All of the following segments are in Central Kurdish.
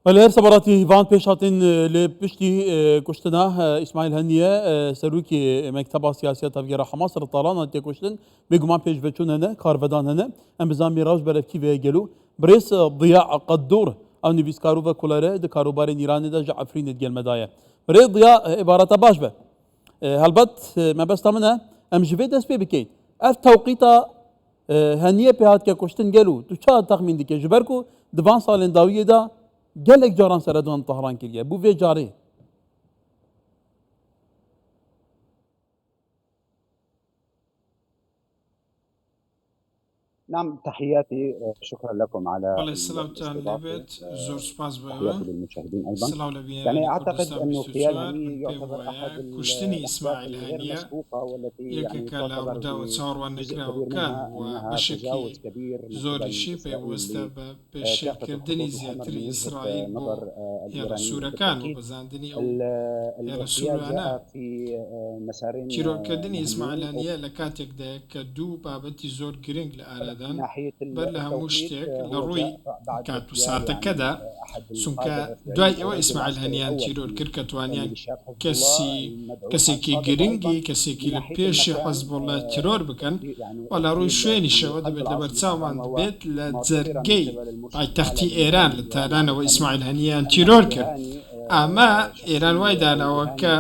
ولی هر سبراتی هیوان پیش هاتین لپشتی کشتنه اسماعیل هنیه سروکی مکتب سیاست افغان حماس را طالان تی کشتن بگمان پیش بچون هنه کارودان هنه ام بزن میراج برفتی و گلو بريس ضياع قدور او نبيس كاروفا كولاره د كاروبار نيران دا جعفرين دجال مدايا بري ضياء عبارة باش به هلبت ما بس تمنه ام جوي دس بي بكين اف توقيتا هنيه بهات كشتن گلو تو چا تخمين ديك جبركو دوان سالين داويه دا gelek caran seredon tahran kiriye. Bu ve cari. نعم تحياتي شكرا لكم على والله السلام لبيت زور سباس تحياتي للمشاهدين ايضا السلام يعني اعتقد انه خيال هني يعتبر احد كشتني اسماعيل غير هنية مسبوقه والتي يعني تعتبر داود صار والنجرة وكان وبشكل زور شيء وستا بشكل زياتر اسرائيل يا سورة كان وبزاندني او يا سورة انا في مسارين كيرو كدني اسماعيل هنية لكاتك دا كدو بابتي زور جرينج لآلادان بل مشتك لروي كاتو ساعة كذا سونكا دواي او اسماعيل هنيان تيرو الكركتوانيان كسي كي جرينجي كسي كي لبيش حزب الله تيرور بكن ولا روي شويني شو دبت لبرتساو عند بيت لزرقي باي تختي ايران لتالان واسماعيل هنيان تيرور كر اما ايران وايدانا وكا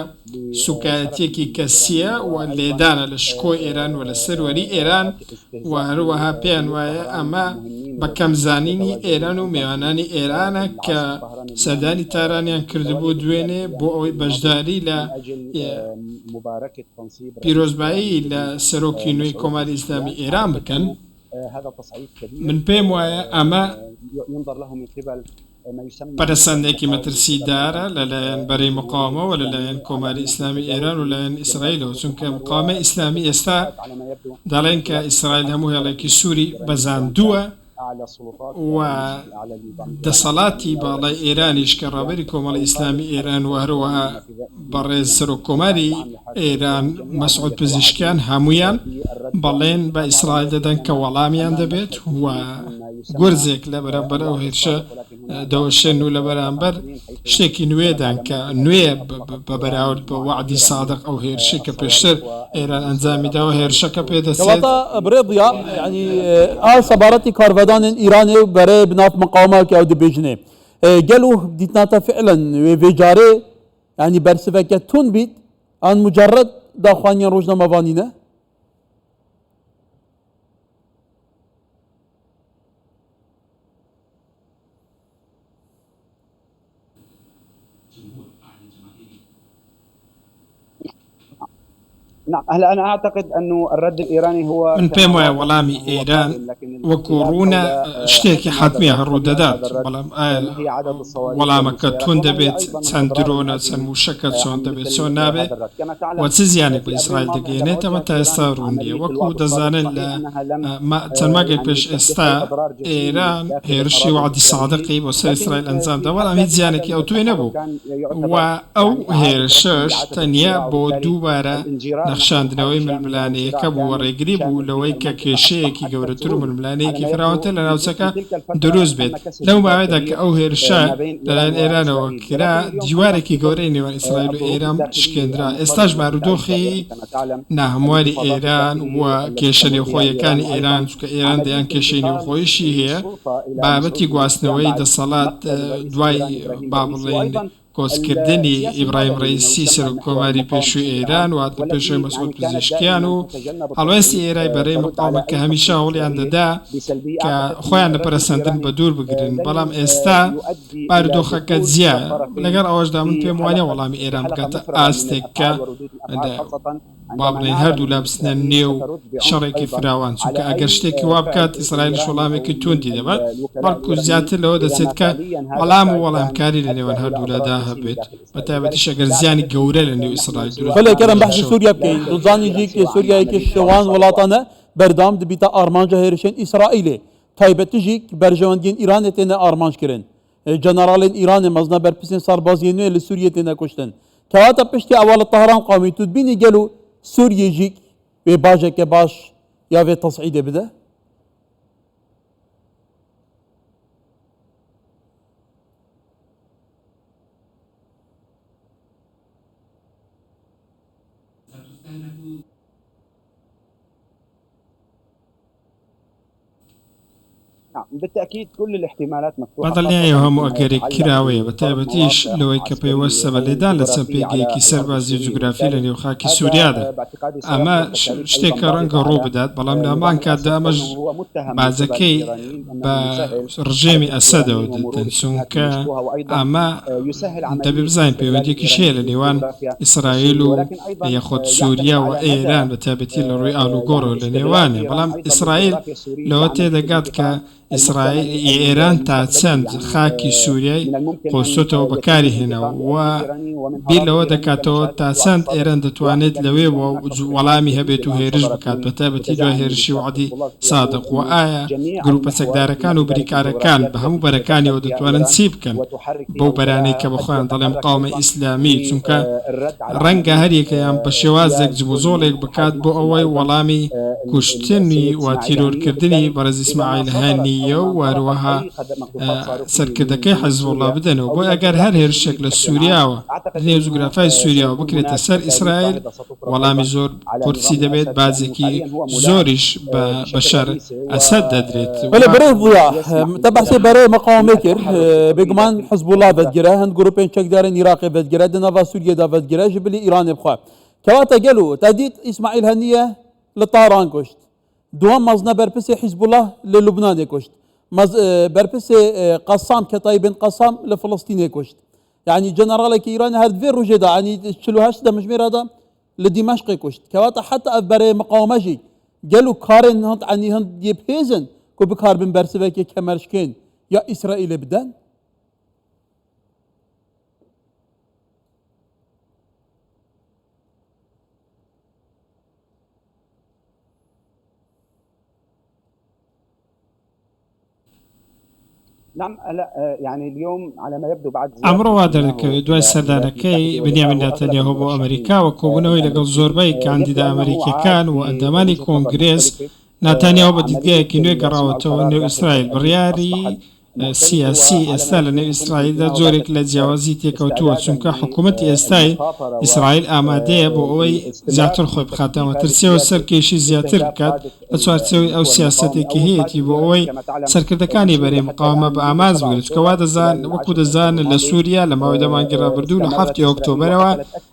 سوكاتيكي كسيا واللي دانا لشكو ايران ولا سروري ايران وهروها بيان وايا اما بكم زانيني ايران وميواناني ايران كسداني تارانيان كردبو دويني بو بجداري لا بيروزباي لا سروكينوي كومال اسلامي ايران بكن هذا تصعيد كبير من بيم وايا اما ينظر له من قبل پرسندێکی مەترسیدارە لەلایەن بەرەی مقاومە و لەلایەن کۆماری ئیسلامی ئێران و لایەن ئیسرائیلەوە چونکە مقاومە ئیسلامی ئێستا دەڵێن کە ئیسرائیل هەموو هێڵێکی سووری بەزاندووە و دەسەڵاتی باڵای ئێرانیش کە ڕابەری کۆمەڵی ئیسلامی ئێران و هەروەها بەڕێز سەرۆک کۆماری ئێران مەسعود پزیشکیان هەمویان بەڵێن بە ئیسرائیل دەدەن کە وەڵامیان دەبێت و گورزێک لە بەرامبەر ئەو هێرشە دەوەشێن و لە بەرامبەر شتێکی نوێدان کە نوێ بەبەراورد بە وعدی سادق ئەو هێرشی کە پێشتر ئێران ئەنجامیداوە هێرشەکە پێدەچێت برێ ضیاء يعني سەبارەتی کارڤەدانên Îranê berê bi nav miqawemekê ew dibêjine gelo dîtnata fi'len wê vêcarê yani bersiveke tun bît an mucerred daxwaniyan rojnamevanî ne نعم هلا انا اعتقد انه الرد الايراني هو من بين ولامي ايران وكورونا شتيكي حتمي هالردادات ولام كتون دبيت سندرونا سنموشكت سون دبيت سون نابي وتزياني بإسرائيل دقيني تما تاستارون دي وكو دزاني ما تنماقي بيش استا ايران هيرشي وعدي صادقي بوسر اسرائيل انزام دا ولام هيتزياني او توي نبو او هيرشش تنيا بو دوبارا نەخشاندنەوەی ململانەیەکە بوو وەڕێگری بوو لەوەی کە کێشەیەکی گەورەتر و ململانەیەکی فراوانتر لە ناوچەکە دروست بێت لەو ماوەیەدا کە ئەو هێرشە لەلایەن ئێرانەوە کرا دیوارێکی گەورەی نێوان ئیسرائیل و ئێران شکێنرا ئێستاش بارودۆخی ناهەمواری ئێران و کێشە نێوخۆیەکانی ئێران چونکە ئێران دەیان کێشەی نێوخۆیشی هەیە بابەتی گواستنەوەی دەسەڵات دوای با بڵێن کۆچکردنی ئیبراهیم ڕەیسی سەرۆک کۆماری پێشووی ئێران و هاتە پێشووی مەسعود پزیشکیان و هەڵوێستی ئێرای بەرەی مقاومە کە هەمیشە هەوڵیان دەدا کە خۆیان لە پەرەسەندن بە دوور بگرن بەڵام ئێستا بارودۆخەکە جیایە لەگەڵ ئەوەشدا من پێم وانە وەڵامی ئێران بکاتە ئاستێک کە با بڵێن هەردوو لا بستنە نێو شەڕێکی فراوان چونکە ئەگەر شتێکی وا بکات ئیسرائیلیش وەڵامێکی توندی دەبات بەڵکو زیاتر لەوە دەچێت کە وەڵام و وەڵامکاری لە نێوان هەردوولادا هەبێت بەتایبەتیش ئەگەر زیانی گەورە لە نێو ئیسرائیل دروست بەڵێ کەرەم بەحثی سووریا بکەین دڵزانیجی کە سووریایەکی شەوان وڵاتانە بەردام دەبیتە ئارمانجە هێرشێن ئیسرائیلێ تایبەتیژی بەرژەوەندیین ئیرانê têne armanjkirin generalên Îranê mezna berpisên sarbaziyê nû li Sûriyê têne kuştin kewata piştî ewal Tehran qamî tu bînî gelo Sûriyê jî wê bajeke baş ya vê tesعîdê bide نعم بالتأكيد كل الاحتمالات مفتوحة. بەدڵنیایە هەموو ئەگەرێک کراوەیە بە تایبەتیش لەوەی کە پێوەستە بە لێدان لەسەر پێگەیەکی سەربازی جوگرافی لە نێو خاکی سووریادا. ئەمە شتێکە ڕەنگە ڕوو بدات، بەڵام لە هەمان کاتدا ئەمەش بازەکەی بە ڕژێمی ئەسەدەوە دەدەن، چونکە ئەمە دەبێ بزانین پەیوەندیەکیش هەیە لە نێوان ئیسرائیل و یەخۆت سووریا و ئێران بە تایبەتی لە ڕووی ئالوگۆڕەوە لە نێوانێ. بەڵام ئیسرائیل لەوە تێدەگات کە ئێران تا چەند خاکی سووریای قۆستۆتەوە بەکاری هێناوە و بیر لەوە دەکاتەوە تا چەند ئێران دەتوانێت لەوێ وەڵامی هەبێت و هێرش بکات بە تایبەتی دوای هێرشی وعدی سادق. و ئایا گروپە چەکدارەکان و بریکارەکان بە هەموو بەرەکانیەوە دەتوانن چی بکەن بەو بەرانەی کە بەخۆیان دەڵێن قاومە ئیسلامی، چونکە ڕەنگە هەریەکەیان بە شێوازێک جبوزۆڵێک بکات بۆ ئەوەی وەڵامی کوشتنی و تیرۆرکردنی بەڕێز ئیسماعیل هانیە و واروەها سەرکردەکەی حەزبوڵڵا بدەنەوە. بۆ ئەگەر هەر هێرشێک لە سووریاوە نێو جوگرافای سووریاوە بکرێتە سەر ئیسرائیل، وەڵامی زۆر قورسی دەبێت، بازێکی زۆریش بە بەشەر ئەسەد دەدرێت. ولی برای ضیا تبحثی برای مقاومه کرد بگمان حزب الله بدگیره هند گروپین چکدارن عراق بدگیره دنوا سوریه دا بدگیره جبلی ایران بخواه كواتا قالوا تهديد اسماعيل هنيه للطيران كشت دوام مزنا بربسي حزب الله للبنان كشت بربسي قسام كطيب قسام لفلسطين كشت يعني جنرال ايران هاد فير رجدا يعني تشلوهاش ده مجمير هذا لدمشق كشت كواتا حتى بري مقاومه قالوا كارن هند عني هند يبهزن كو بكار بن برسبك كمرشكين يا اسرائيل بدان نعم لا يعني اليوم على ما يبدو بعد ئەمڕۆ وا دەردەکەوێت دوای سەردانەکەی بنیامین نێتەنیاهو بۆ ئەمریکا و کۆبوونەوەی لەگەڵ زۆربەی کاندیدا ئەمریکیەکان و ئەندامانی کۆنگرێس، نێتانیاهو بە دیدگایەکی نوێ گەڕاوەتەوە نێو ئیسرائیل. بڕیاری سیاسی ئێستا لە نێو ئیسرائیلدا جۆرێک لە جیاوازی تێکەوتووە، چونکە حکوومەتی ئێستای ئیسرائیل ئامادەیە بۆ ئەوەی زیاتر خۆی بخاتەوە ترسیەوە سەرکێشی زیاتر بکات لە چوارچێوەی ئەو سیاسەتێکی هەیەی بۆ ئەوەی سەرکردەکانی بەرەی مقاومە بە ئاماز بگرێت. کەوا دەزان وەکو دەزانن لە سووریا لە ماوەی دەمانگی ڕابردوو لە 7 ئۆکتۆبەرەوە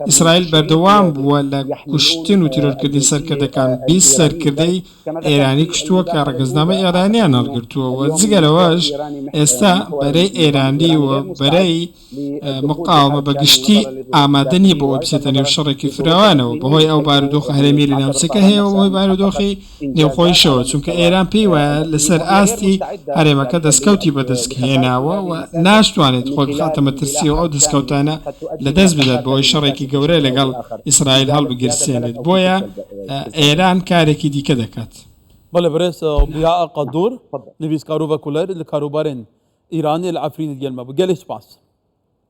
ئیسرائیل بەردەوام بووە لە کوشتن و تیرۆرکردنی سەرکردەکان. 20 سەرکردەی ئێرانی کوشتووە کە ڕەگەزنامەی ئێرانیان هەڵگرتووە و جگەلەوەش ئێستا بەرەی ئێرانی و بەرەی مقاومە بەگشتی ئامادەنی بۆ بچێتە نێو شەڕێکی فراوانەوە بەهۆی ئەو بارودۆخە هەرێمی لە ناوچەکە هەیە و بەهۆی بارودۆخی نێوخۆیشەوە، چونکە ئێران پێی وایە لەسەر ئاستی هەرێمەکە دەستکەوتی بەدەستهێناوە و ناشتوانێت خۆی بخاتە مەترسیەوە ئەو دەستکەوتانە لەدەست بدات بۆی شەڕێکی گەورە لەگەڵ ئیسرائیل هەڵبگرسێنێت. بۆیە ئێران کارێکی دیکە دەکات. بله برس ضیاء قدور نویسکارو و کولر لکاروبارن ایرانی العفرین دیگه ما بگلیش پاس